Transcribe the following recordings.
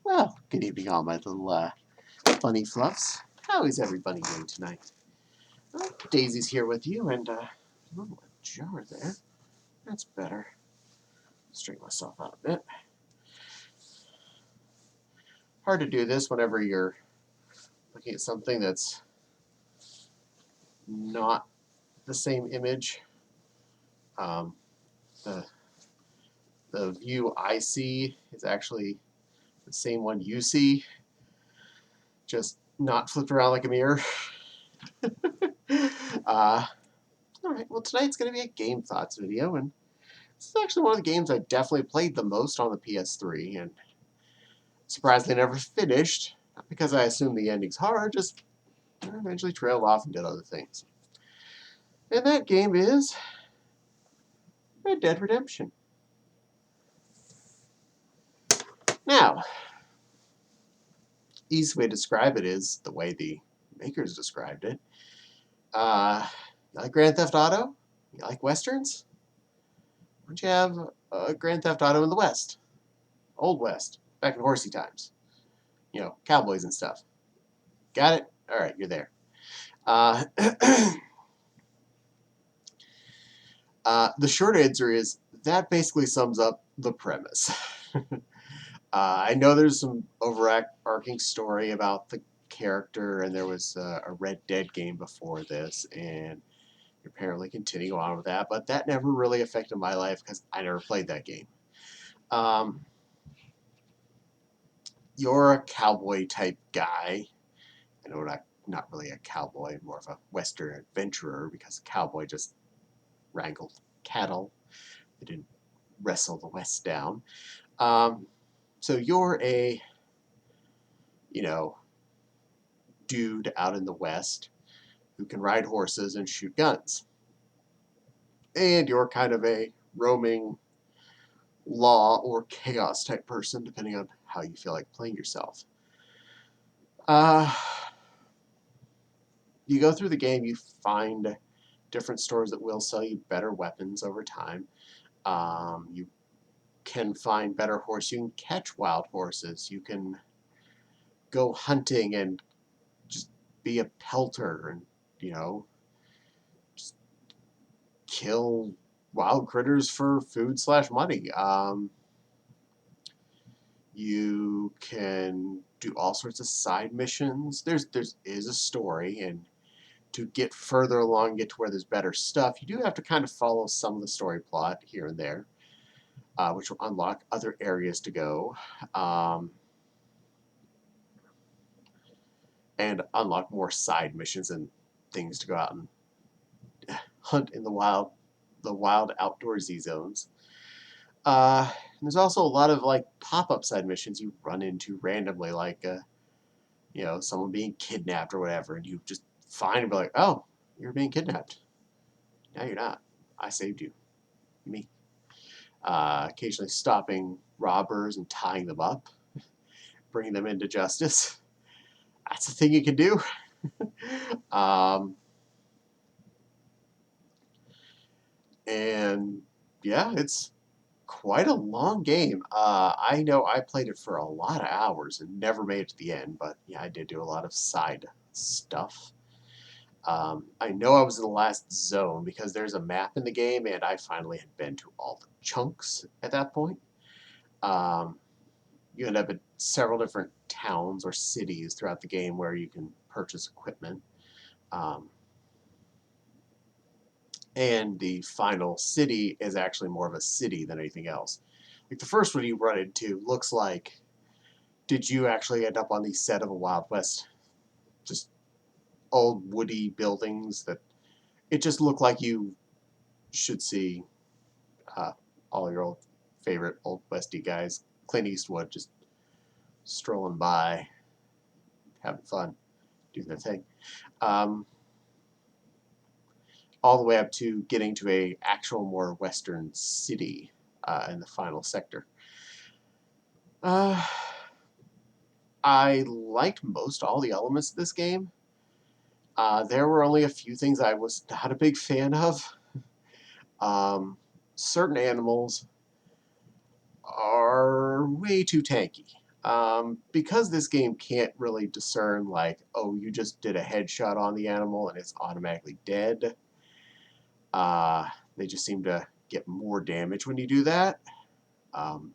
Well, good evening, all my little bunny fluffs. How is everybody doing tonight? Well, Daisy's here with you, and oh, a jar there. That's better. Straighten myself out a bit. Hard to do this whenever you're looking at something that's not the same image. Um, the the view I see is actually the same one you see, just not flipped around like a mirror. All right, well, tonight's going to be a game thoughts video, and this is actually one of the games I definitely played the most on the PS3, and surprisingly never finished. Not because I assumed the ending's hard, just eventually trailed off and did other things. And that game is Red Dead Redemption. Now, easy way to describe it is the way the makers described it. You like Grand Theft Auto? You like Westerns? Why don't you have Grand Theft Auto in the West? Old West, back in horsey times. You know, cowboys and stuff. Got it? All right, you're there. The short answer is that basically sums up the premise. I know there's some overarching story about the character, and there was a Red Dead game before this, and you're apparently continuing on with that, but that never really affected my life because I never played that game. You're a cowboy type guy. I know not really a cowboy, more of a Western adventurer, because a cowboy just wrangled cattle. They didn't wrestle the West down. So you're a, dude out in the West who can ride horses and shoot guns. And you're kind of a roaming law or chaos type person, depending on how you feel like playing yourself. You go through the game, you find different stores that will sell you better weapons over time. You can find better horses. You can catch wild horses. You can go hunting and just be a pelter and, just kill wild critters for food/money. You can do all sorts of side missions. There is a story, and to get further along, get to where there's better stuff, you do have to kind of follow some of the story plot here and there, which will unlock other areas to go, and unlock more side missions and things to go out and hunt in the wild outdoorsy zones. There's also a lot of pop-up side missions you run into randomly, like someone being kidnapped or whatever, and you just find and be like, oh, you're being kidnapped. No, you're not. I saved you. Me. Occasionally stopping robbers and tying them up, bringing them into justice. That's a thing you can do. And yeah, it's quite a long game. I know I played it for a lot of hours and never made it to the end, but yeah, I did do a lot of side stuff. I know I was in the last zone because there's a map in the game, and I finally had been to all the chunks at that point. You end up at several different towns or cities throughout the game where you can purchase equipment. And the final city is actually more of a city than anything else. Like the first one you run into looks like, did you actually end up on the set of a Wild West? Just old woody buildings that it just looked like you should see all your old favorite old Westy guys, Clint Eastwood, just strolling by, having fun, doing their thing. All the way up to getting to a actual more western city in the final sector. I liked most all the elements of this game. There were only a few things I was not a big fan of. Certain animals are way too tanky. Because this game can't really discern, like, oh, you just did a headshot on the animal and it's automatically dead. Uh, they just seem to get more damage when you do that. Um,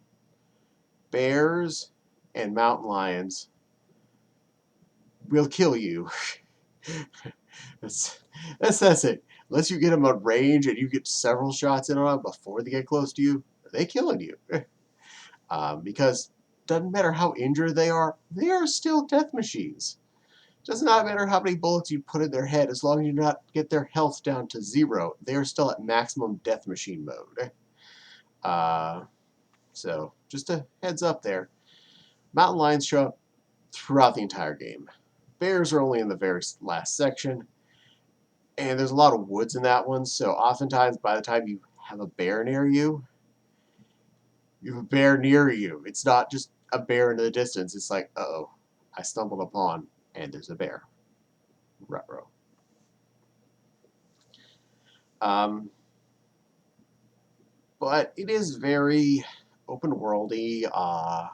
bears and mountain lions will kill you. that's, that's it. Unless you get them on range and you get several shots in on them before they get close to you, they killing you. Because doesn't matter how injured they are still death machines. Does not matter how many bullets you put in their head, as long as you do not get their health down to 0, they are still at maximum death machine mode. So just a heads up there. Mountain lions show up throughout the entire game. Bears are only in the very last section, and there's a lot of woods in that one, so oftentimes by the time you have a bear near you, you have a bear near you. It's not just a bear in the distance. It's like, uh-oh, I stumbled upon, and there's a bear. Ruh-roh. But it is very open worldy. You can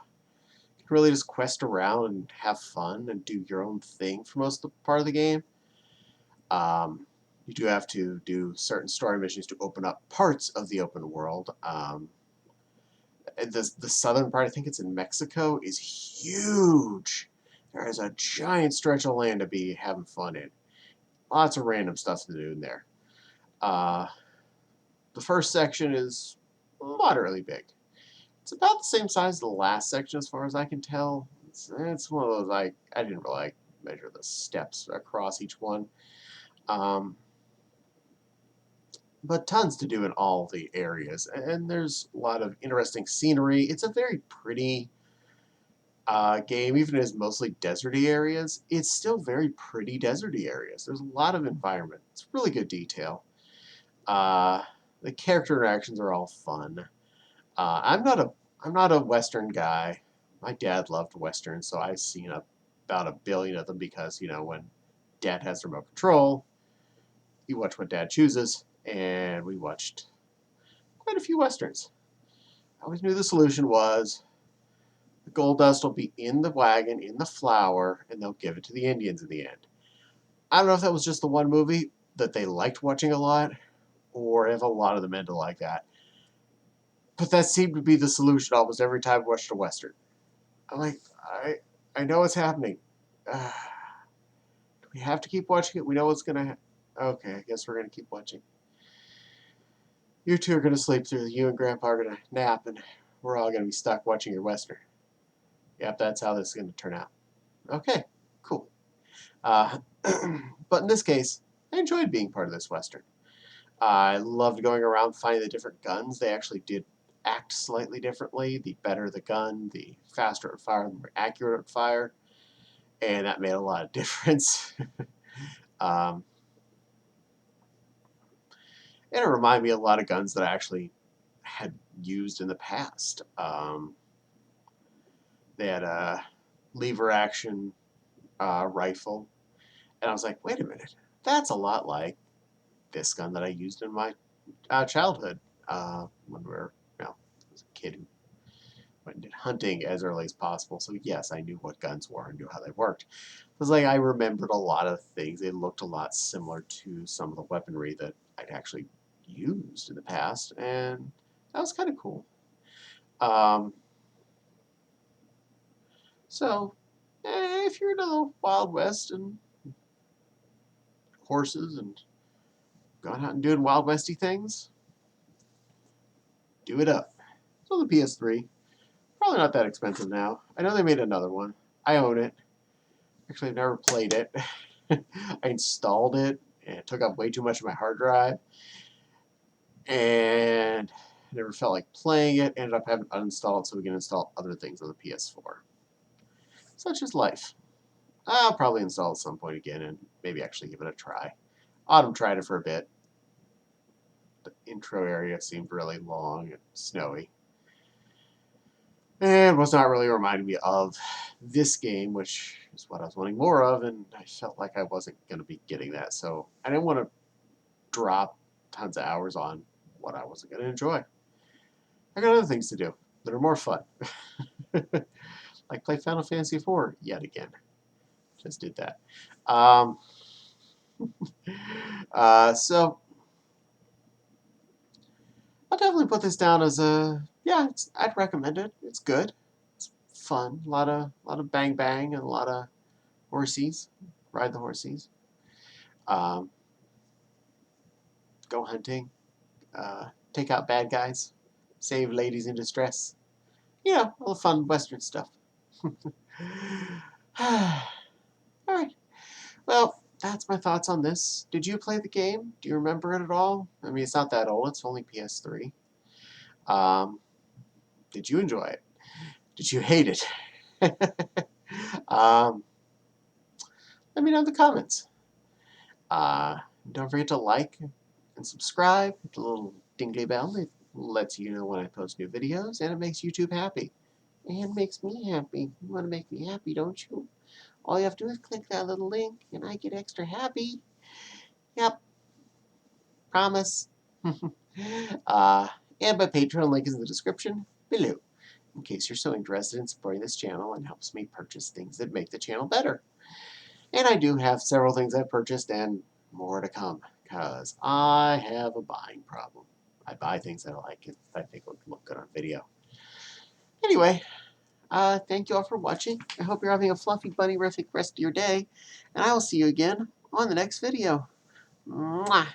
really just quest around and have fun and do your own thing for most of the part of the game. You do have to do certain story missions to open up parts of the open world. The southern part, I think it's in Mexico, is huge. There is a giant stretch of land to be having fun in. Lots of random stuff to do in there. The first section is moderately big. It's about the same size as the last section as far as I can tell. It's one of those, like, I didn't really measure the steps across each one. But tons to do in all the areas. And there's a lot of interesting scenery. It's a very pretty game, even if it's mostly deserty areas. It's still very pretty deserty areas. There's a lot of environment. It's really good detail. The character interactions are all fun. I'm not a Western guy. My dad loved Westerns, so I've seen about a billion of them because, when Dad has remote control, you watch what Dad chooses, and we watched quite a few Westerns. I always knew the solution was the gold dust will be in the wagon, in the flour, and they'll give it to the Indians in the end. I don't know if that was just the one movie that they liked watching a lot, or if a lot of them ended like that. But that seemed to be the solution almost every time I watched a Western. I'm like, I know what's happening. Do we have to keep watching it? We know what's going to happen. Okay, I guess we're going to keep watching. You two are going to sleep through. You and Grandpa are going to nap, and we're all going to be stuck watching your Western. Yep, that's how this is going to turn out. Okay, cool. But in this case, I enjoyed being part of this Western. I loved going around finding the different guns. They actually did act slightly differently. The better the gun, the faster it fired, the more accurate it fired. And that made a lot of difference. And it reminded me of a lot of guns that I actually had used in the past. They had a lever action rifle. And I was like, wait a minute, that's a lot like this gun that I used in my childhood when we were, I was a kid who went and did hunting as early as possible. So yes, I knew what guns were and knew how they worked. It was like I remembered a lot of things. They looked a lot similar to some of the weaponry that I'd actually used in the past, and that was kind of cool. So, if you're into the Wild West and horses and going out and doing Wild Westy things, do it up. It's on the PS3. Probably not that expensive now. I know they made another one. I own it. Actually, I've never played it. I installed it, and it took up way too much of my hard drive. And I never felt like playing it. Ended up having to uninstall it so we can install other things on the PS4. Such is life. I'll probably install it at some point again and maybe actually give it a try. Autumn tried it for a bit. The intro area seemed really long and snowy. And was not really reminding me of this game, which is what I was wanting more of, and I felt like I wasn't going to be getting that. So I didn't want to drop tons of hours on what I wasn't going to enjoy. I got other things to do that are more fun. like play Final Fantasy IV yet again. Just did that. Um, so I'll definitely put this down as a yeah. I'd recommend it. It's good. It's fun. A lot of bang bang and a lot of horsies. Ride the horsies. Um, go hunting. Take out bad guys. Save ladies in distress. You know, all the fun Western stuff. All right. Well, that's my thoughts on this. Did you play the game? Do you remember it at all? I mean, it's not that old. It's only PS3. Um, did you enjoy it? Did you hate it? um, let me know in the comments. Uh, don't forget to like and subscribe. Hit the little dingly bell. It lets you know when I post new videos, and it makes YouTube happy. And makes me happy. You want to make me happy, don't you? All you have to do is click that little link, and I get extra happy. Yep, promise. And my Patreon link is in the description below, in case you're so interested in supporting this channel and helps me purchase things that make the channel better. And I do have several things I've purchased and more to come, because I have a buying problem. I buy things that I like if I think it would look good on video. Anyway, thank you all for watching. I hope you're having a fluffy bunny-rific rest of your day, and I will see you again on the next video. Mwah!